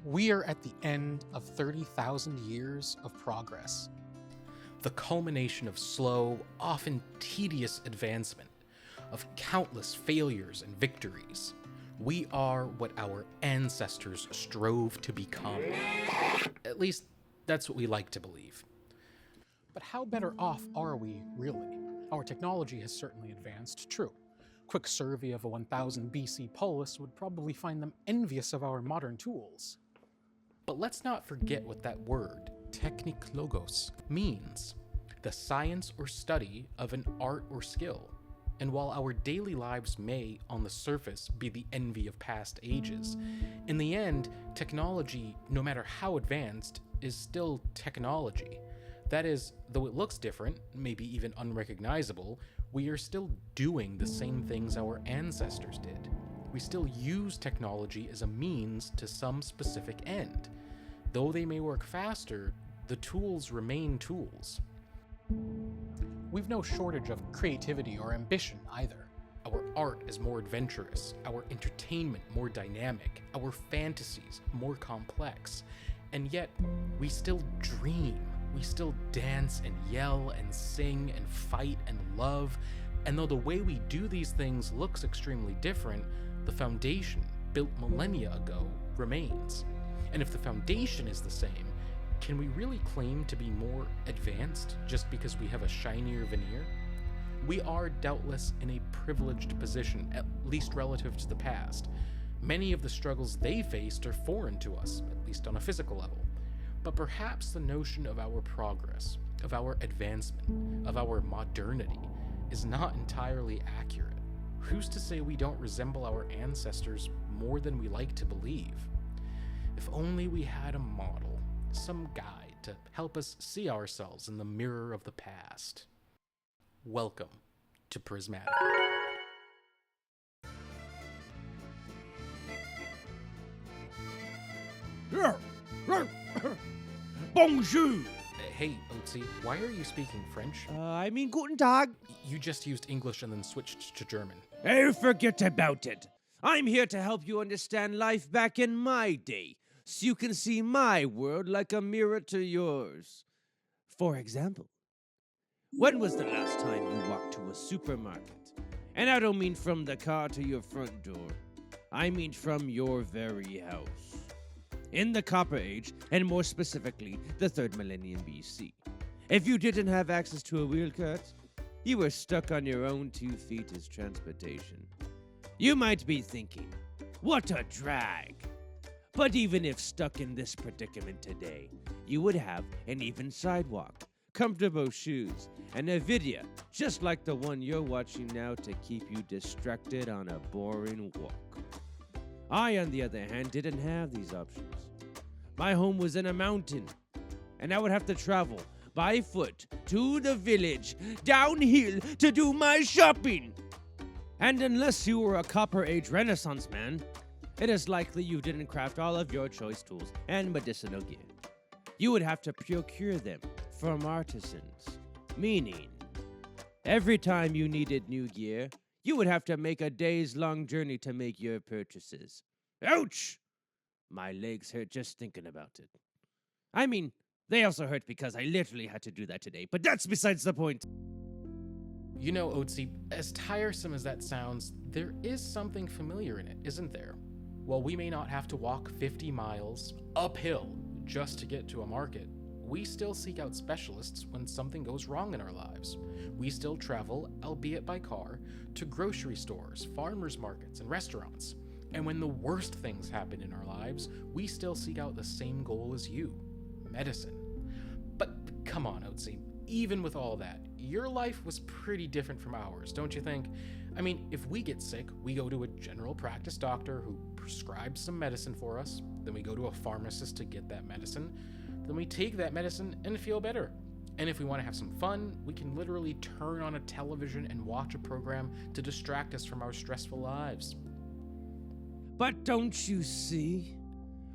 We are at the end of 30,000 years of progress. The culmination of slow, often tedious advancement, of countless failures and victories. We are what our ancestors strove to become. At least, that's what we like to believe. But how better off are we, really? Our technology has certainly advanced, true. Quick survey of a 1000 BC polis would probably find them envious of our modern tools. But let's not forget what that word, techniklogos, means. The science or study of an art or skill. And while our daily lives may, on the surface, be the envy of past ages, in the end, technology, no matter how advanced, is still technology. That is, though it looks different, maybe even unrecognizable, we are still doing the same things our ancestors did. We still use technology as a means to some specific end. Though they may work faster, the tools remain tools. We've no shortage of creativity or ambition either. Our art is more adventurous, our entertainment more dynamic, our fantasies more complex. And yet, we still dream. We still dance and yell and sing and fight and love. And though the way we do these things looks extremely different, the foundation, built millennia ago, remains. And if the foundation is the same, can we really claim to be more advanced just because we have a shinier veneer? We are doubtless in a privileged position, at least relative to the past. Many of the struggles they faced are foreign to us, at least on a physical level. But perhaps the notion of our progress, of our advancement, of our modernity, is not entirely accurate. Who's to say we don't resemble our ancestors more than we like to believe? If only we had a model, some guide to help us see ourselves in the mirror of the past. Welcome to Prismatica. Bonjour! Hey, Ötzi, why are you speaking French? I mean guten Tag. You just used English and then switched to German. Oh, forget about it. I'm here to help you understand life back in my day, so you can see my world like a mirror to yours. For example, when was the last time you walked to a supermarket? And I don't mean from the car to your front door. I mean from your very house. In the Copper Age, and more specifically, the 3rd millennium BC. If you didn't have access to a wheel cart, you were stuck on your own 2 feet as transportation. You might be thinking, what a drag! But even if stuck in this predicament today, you would have an even sidewalk, comfortable shoes, and a video just like the one you're watching now to keep you distracted on a boring walk. I, on the other hand, didn't have these options. My home was in a mountain, and I would have to travel by foot to the village, downhill, to do my shopping. And unless you were a Copper Age Renaissance man, it is likely you didn't craft all of your choice tools and medicinal gear. You would have to procure them from artisans, meaning every time you needed new gear, you would have to make a days-long journey to make your purchases. Ouch! My legs hurt just thinking about it. I mean, they also hurt because I literally had to do that today, but that's besides the point. You know, Otzi, as tiresome as that sounds, there is something familiar in it, isn't there? While we may not have to walk 50 miles uphill just to get to a market, we still seek out specialists when something goes wrong in our lives. We still travel, albeit by car, to grocery stores, farmers markets, and restaurants. And when the worst things happen in our lives, we still seek out the same goal as you, medicine. But come on, Ötzi, even with all that, your life was pretty different from ours, don't you think? I mean, if we get sick, we go to a general practice doctor who prescribes some medicine for us, then we go to a pharmacist to get that medicine, then we take that medicine and feel better. And if we want to have some fun, we can literally turn on a television and watch a program to distract us from our stressful lives. But don't you see?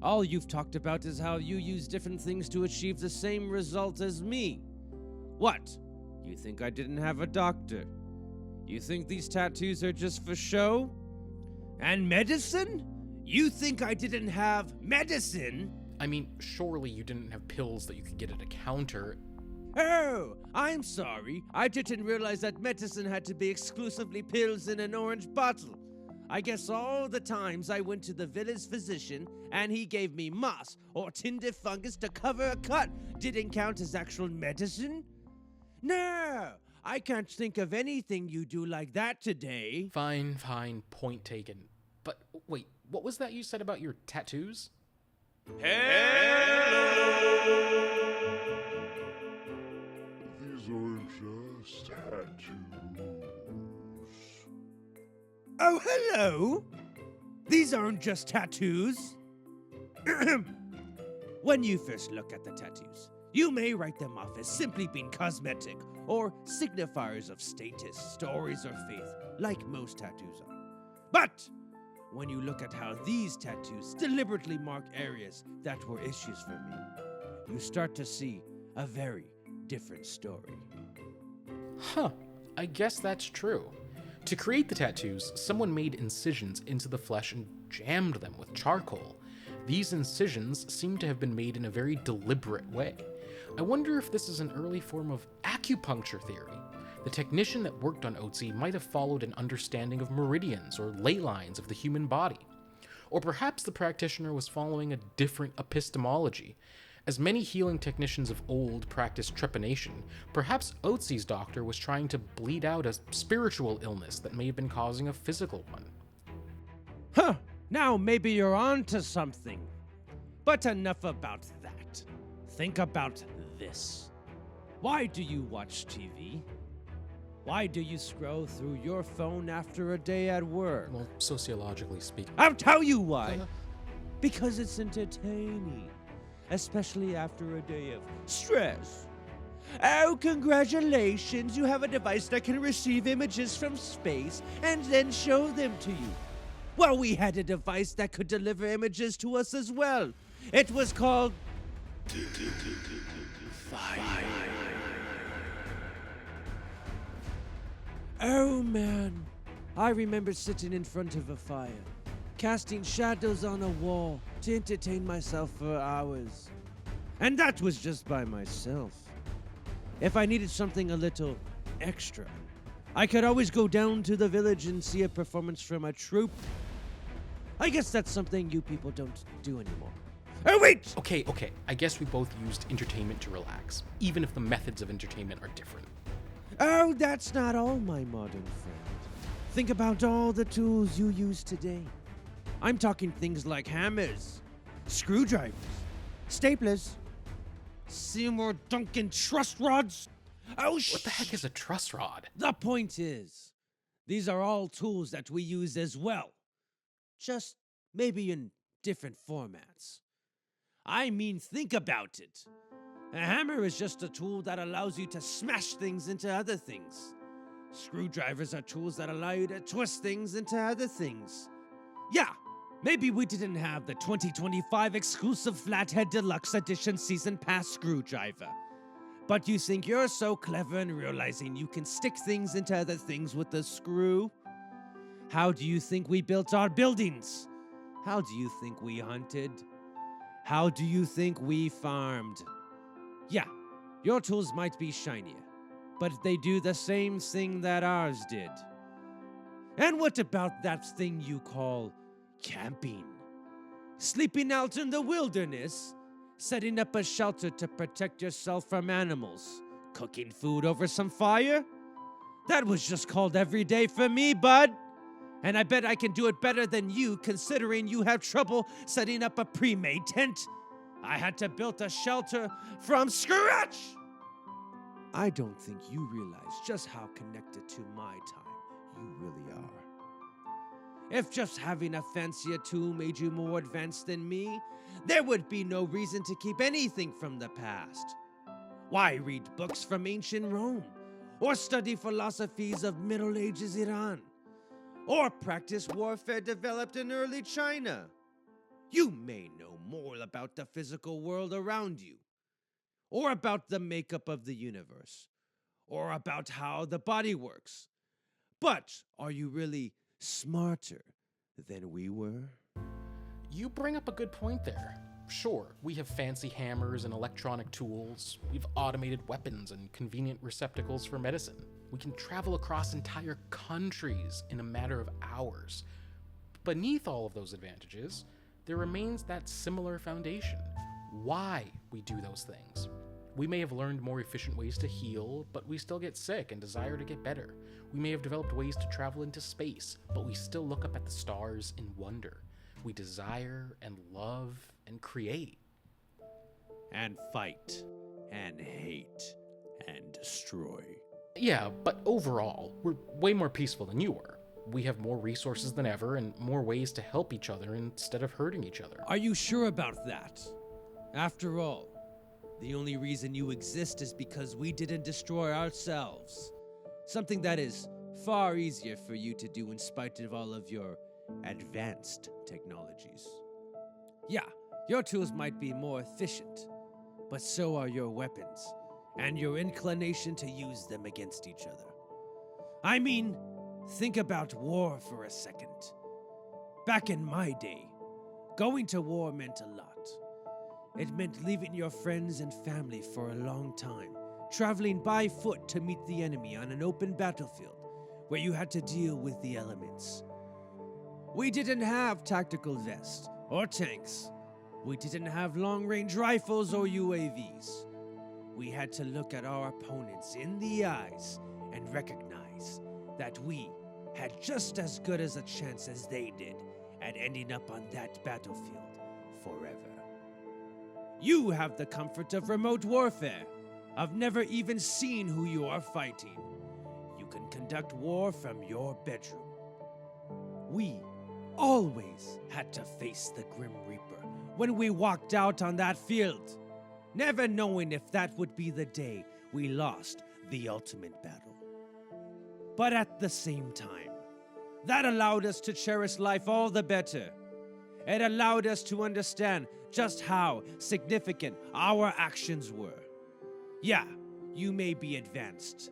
All you've talked about is how you use different things to achieve the same result as me. What? You think I didn't have a doctor? You think these tattoos are just for show? And medicine? You think I didn't have medicine? I mean, surely you didn't have pills that you could get at a counter. Oh, I'm sorry. I didn't realize that medicine had to be exclusively pills in an orange bottle. I guess all the times I went to the village physician and he gave me moss or tinder fungus to cover a cut didn't count as actual medicine? No, I can't think of anything you do like that today. Fine, point taken. But wait, what was that you said about your tattoos? These aren't just tattoos. Oh, hello! These aren't just tattoos. When you first look at the tattoos, you may write them off as simply being cosmetic or signifiers of status, stories, or faith, like most tattoos are. But when you look at how these tattoos deliberately mark areas that were issues for me, you start to see a very different story. Huh, I guess that's true. To create the tattoos, someone made incisions into the flesh and jammed them with charcoal. These incisions seem to have been made in a very deliberate way. I wonder if this is an early form of acupuncture theory. The technician that worked on Ötzi might have followed an understanding of meridians or ley lines of the human body. Or perhaps the practitioner was following a different epistemology. As many healing technicians of old practiced trepanation, perhaps Ötzi's doctor was trying to bleed out a spiritual illness that may have been causing a physical one. Huh, now maybe you're on to something. But enough about that. Think about this. Why do you watch TV? Why do you scroll through your phone after a day at work? Well, sociologically speaking. I'll tell you why. Because it's entertaining, especially after a day of stress. Oh, congratulations, you have a device that can receive images from space and then show them to you. Well, we had a device that could deliver images to us as well. It was called fire. Oh man, I remember sitting in front of a fire, casting shadows on a wall to entertain myself for hours. And that was just by myself. If I needed something a little extra, I could always go down to the village and see a performance from a troupe. I guess that's something you people don't do anymore. Oh wait! Okay, I guess we both used entertainment to relax, even if the methods of entertainment are different. Oh, that's not all, my modern friend. Think about all the tools you use today. I'm talking things like hammers, screwdrivers, staplers, Seymour Duncan truss rods. Oh, What the heck is a truss rod? The point is, these are all tools that we use as well. Just maybe in different formats. I mean, think about it. A hammer is just a tool that allows you to smash things into other things. Screwdrivers are tools that allow you to twist things into other things. Yeah, maybe we didn't have the 2025 exclusive Flathead Deluxe Edition Season Pass screwdriver. But you think you're so clever in realizing you can stick things into other things with a screw? How do you think we built our buildings? How do you think we hunted? How do you think we farmed? Yeah, your tools might be shinier, but they do the same thing that ours did. And what about that thing you call camping? Sleeping out in the wilderness? Setting up a shelter to protect yourself from animals? Cooking food over some fire? That was just called every day for me, bud. And I bet I can do it better than you, considering you have trouble setting up a pre-made tent. I had to build a shelter from scratch! I don't think you realize just how connected to my time you really are. If just having a fancier tool made you more advanced than me, there would be no reason to keep anything from the past. Why read books from ancient Rome? Or study philosophies of Middle Ages Iran? Or practice warfare developed in early China? You may know more about the physical world around you, or about the makeup of the universe, or about how the body works. But are you really smarter than we were? You bring up a good point there. Sure, we have fancy hammers and electronic tools. We've automated weapons and convenient receptacles for medicine. We can travel across entire countries in a matter of hours. Beneath all of those advantages, there remains that similar foundation. Why we do those things. We may have learned more efficient ways to heal, but we still get sick and desire to get better. We may have developed ways to travel into space, but we still look up at the stars in wonder. We desire and love and create. And fight, and hate, and destroy. Yeah, but overall, we're way more peaceful than you were. We have more resources than ever and more ways to help each other instead of hurting each other. Are you sure about that? After all, the only reason you exist is because we didn't destroy ourselves. Something that is far easier for you to do in spite of all of your advanced technologies. Yeah, your tools might be more efficient, but so are your weapons, and your inclination to use them against each other. I mean, think about war for a second. Back in my day, going to war meant a lot. It meant leaving your friends and family for a long time, traveling by foot to meet the enemy on an open battlefield where you had to deal with the elements. We didn't have tactical vests or tanks. We didn't have long-range rifles or UAVs. We had to look at our opponents in the eyes and recognize that we had just as good as a chance as they did at ending up on that battlefield forever. You have the comfort of remote warfare, of never even seeing who you are fighting. You can conduct war from your bedroom. We always had to face the Grim Reaper when we walked out on that field, never knowing if that would be the day we lost the ultimate battle. But at the same time, that allowed us to cherish life all the better. It allowed us to understand just how significant our actions were. Yeah, you may be advanced,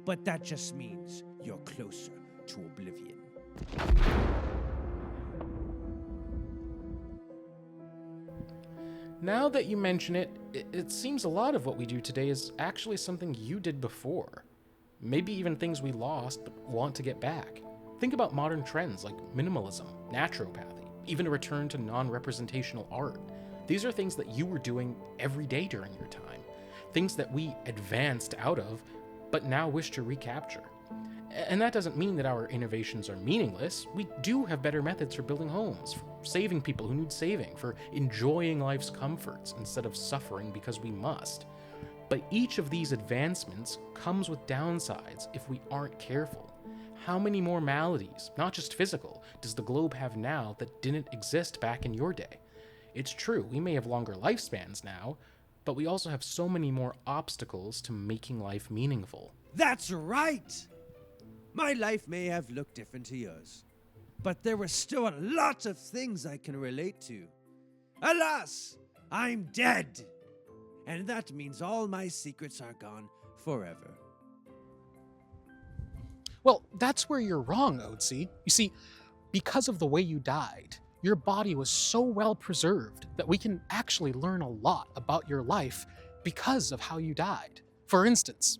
but that just means you're closer to oblivion. Now that you mention it, it seems a lot of what we do today is actually something you did before. Maybe even things we lost but want to get back. Think about modern trends like minimalism, naturopathy, even a return to non-representational art. These are things that you were doing every day during your time. Things that we advanced out of, but now wish to recapture. And that doesn't mean that our innovations are meaningless. We do have better methods for building homes, for saving people who need saving, for enjoying life's comforts instead of suffering because we must. But each of these advancements comes with downsides if we aren't careful. How many more maladies, not just physical, does the globe have now that didn't exist back in your day? It's true, we may have longer lifespans now, but we also have so many more obstacles to making life meaningful. That's right! My life may have looked different to yours, but there were still a lot of things I can relate to. Alas, I'm dead! And that means all my secrets are gone forever. Well, that's where you're wrong, Ötzi. You see, because of the way you died, your body was so well preserved that we can actually learn a lot about your life because of how you died. For instance,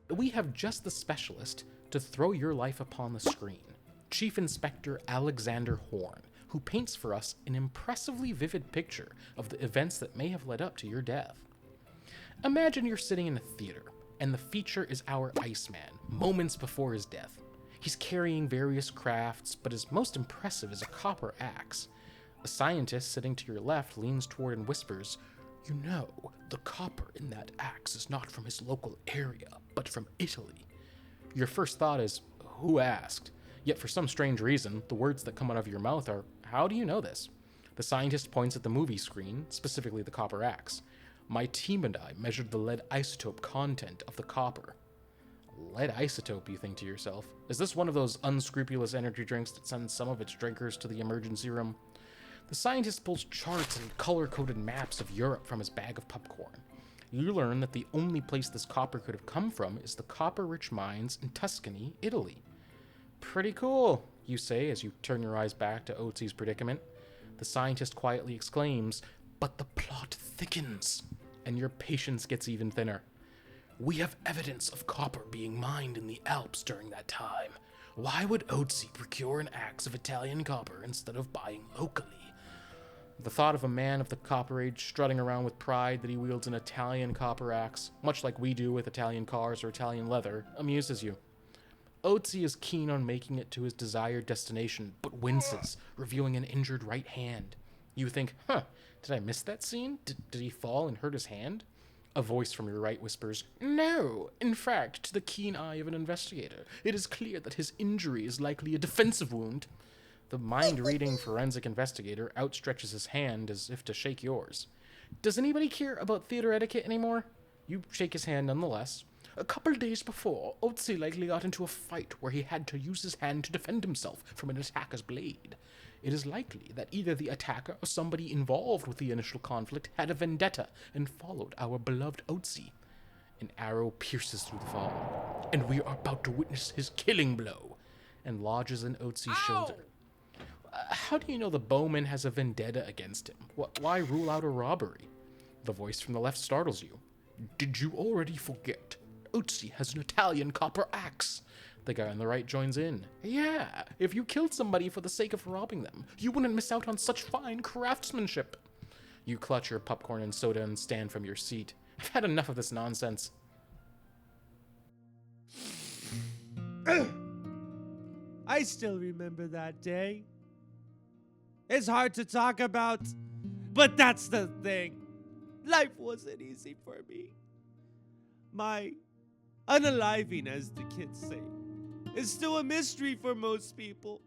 we have just the specialist to throw your life upon the screen, Chief Inspector Alexander Horn, who paints for us an impressively vivid picture of the events that may have led up to your death. Imagine you're sitting in a theater, and the feature is our Iceman, moments before his death. He's carrying various crafts, but his most impressive is a copper axe. A scientist sitting to your left leans toward and whispers, "You know, the copper in that axe is not from his local area, but from Italy." Your first thought is, who asked? Yet for some strange reason, the words that come out of your mouth are, how do you know this? The scientist points at the movie screen, specifically the copper axe. My team and I measured the lead isotope content of the copper. Lead isotope, you think to yourself. Is this one of those unscrupulous energy drinks that sends some of its drinkers to the emergency room? The scientist pulls charts and color-coded maps of Europe from his bag of popcorn. You learn that the only place this copper could have come from is the copper-rich mines in Tuscany, Italy. Pretty cool, you say as you turn your eyes back to Otzi's predicament. The scientist quietly exclaims, "But the plot thickens, and your patience gets even thinner. We have evidence of copper being mined in the Alps during that time. Why would Ötzi procure an axe of Italian copper instead of buying locally?" The thought of a man of the Copper Age strutting around with pride that he wields an Italian copper axe, much like we do with Italian cars or Italian leather, amuses you. Otzi is keen on making it to his desired destination, but winces, revealing an injured right hand. You think, did I miss that scene? Did he fall and hurt his hand? A voice from your right whispers, "No, in fact, to the keen eye of an investigator, it is clear that his injury is likely a defensive wound." The mind-reading forensic investigator outstretches his hand as if to shake yours. "Does anybody care about theater etiquette anymore?" You shake his hand nonetheless. "A couple days before, Otzi likely got into a fight where he had to use his hand to defend himself from an attacker's blade. It is likely that either the attacker or somebody involved with the initial conflict had a vendetta and followed our beloved Otzi. An arrow pierces through the fall, and we are about to witness his killing blow," and lodges in Otzi's shoulder. How do you know the bowman has a vendetta against him? Why rule out a robbery? The voice from the left startles you. "Did you already forget? Ötzi has an Italian copper axe." The guy on the right joins in. "Yeah, if you killed somebody for the sake of robbing them, you wouldn't miss out on such fine craftsmanship." You clutch your popcorn and soda and stand from your seat. I've had enough of this nonsense. I still remember that day. It's hard to talk about, but that's the thing. Life wasn't easy for me. My unaliving, as the kids say, is still a mystery for most people.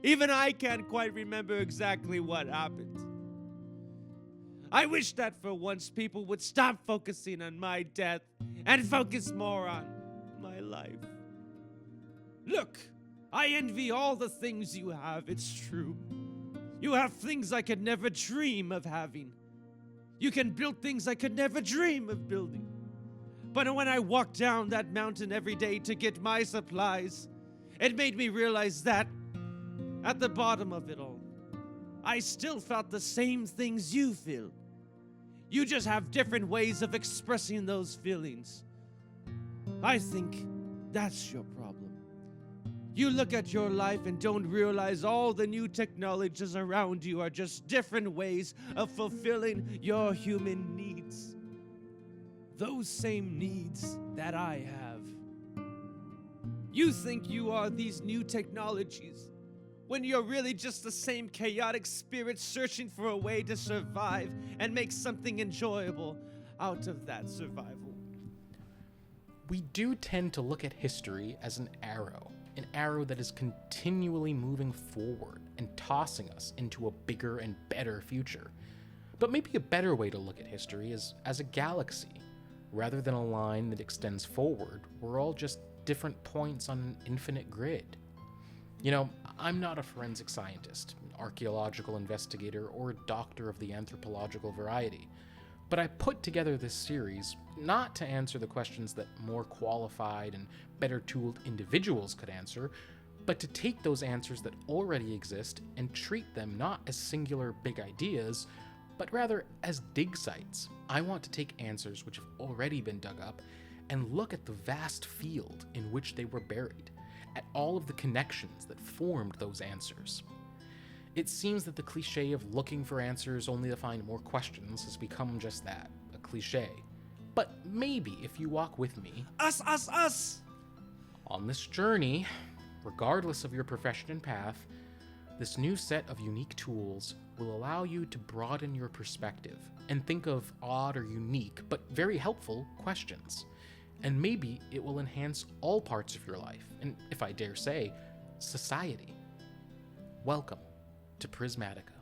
Even I can't quite remember exactly what happened. I wish that for once people would stop focusing on my death and focus more on my life. Look, I envy all the things you have, it's true. You have things I could never dream of having. You can build things I could never dream of building. But when I walked down that mountain every day to get my supplies, it made me realize that, at the bottom of it all, I still felt the same things you feel. You just have different ways of expressing those feelings. I think that's your problem. You look at your life and don't realize all the new technologies around you are just different ways of fulfilling your human needs. Those same needs that I have. You think you are these new technologies when you're really just the same chaotic spirit searching for a way to survive and make something enjoyable out of that survival. We do tend to look at history as an arrow that is continually moving forward and tossing us into a bigger and better future. But maybe a better way to look at history is as a galaxy. Rather than a line that extends forward, we're all just different points on an infinite grid. You know, I'm not a forensic scientist, an archaeological investigator, or a doctor of the anthropological variety, but I put together this series not to answer the questions that more qualified and better tooled individuals could answer, but to take those answers that already exist and treat them not as singular big ideas, but rather as dig sites. I want to take answers which have already been dug up and look at the vast field in which they were buried, at all of the connections that formed those answers. It seems that the cliche of looking for answers only to find more questions has become just that, a cliche. But maybe if you walk with me... Us! On this journey, regardless of your profession and path, this new set of unique tools will allow you to broaden your perspective and think of odd or unique, but very helpful questions. And maybe it will enhance all parts of your life, and if I dare say, society. Welcome to Prismatica.